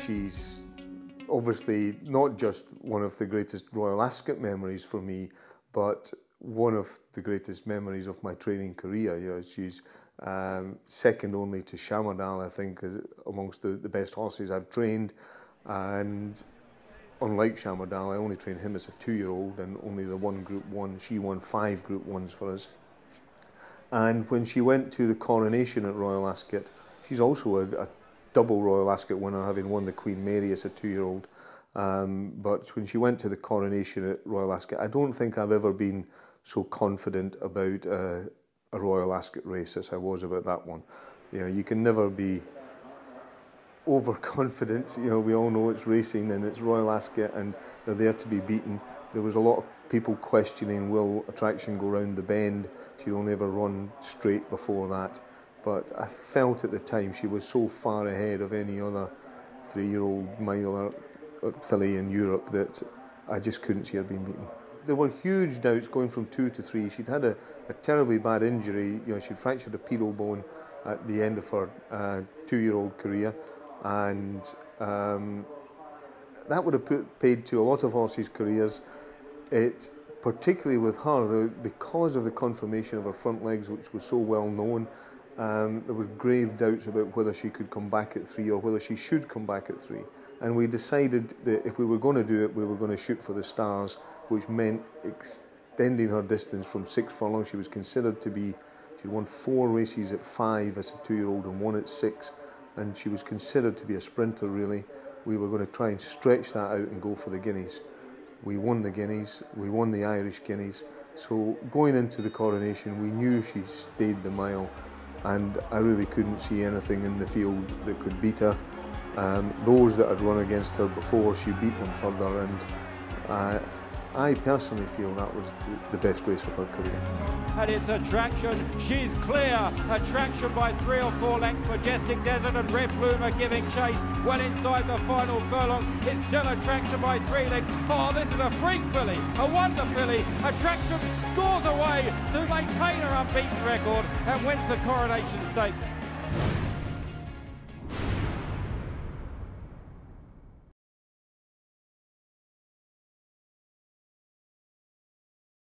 She's obviously not just one of the greatest Royal Ascot memories for me, but one of the greatest memories of my training career. You know, she's second only to Shamardal, I think, amongst the best horses I've trained. And unlike Shamardal, I only trained him as a 2-year-old and only the one Group 1. She won 5 Group 1s for us. And when she went to the coronation at Royal Ascot, she's also a double Royal Ascot winner, having won the Queen Mary as a 2-year-old. But when she went to the coronation at Royal Ascot, I don't think I've ever been so confident about a Royal Ascot race as I was about that one. You know, you can never be overconfident. You know, we all know it's racing and it's Royal Ascot and they're there to be beaten. There was a lot of people questioning, will Attraction go round the bend? She'd only ever run straight before that. But I felt at the time she was so far ahead of any other 3-year-old mile filly in Europe that I just couldn't see her being beaten. There were huge doubts going from 2 to 3. She'd had a terribly bad injury. You know, she'd fractured a pedal bone at the end of her 2-year-old career, and that would have paid to a lot of horses' careers. Particularly with her, because of the conformation of her front legs, which was so well known, there were grave doubts about whether she could come back at 3 or whether she should come back at 3. And we decided that if we were going to do it, we were going to shoot for the stars, which meant extending her distance from 6 furlongs. She was considered to be, she'd won 4 races at 5 as a 2-year-old and 1 at 6, and she was considered to be a sprinter, really. We were going to try and stretch that out and go for the guineas. We won the guineas, we won the Irish guineas, so going into the coronation we knew she stayed the mile, and I really couldn't see anything in the field that could beat her. Those that had run against her before, she beat them further, and I personally feel that was the best race of her career. And it's Attraction, she's clear. Attraction by 3 or 4 lengths. Majestic Desert and Red Bloom are giving chase. Well inside the final furlong, it's still Attraction by 3 lengths. Oh, this is a freak filly, a wonder filly. Attraction scores away to maintain her unbeaten record and wins the Coronation Stakes.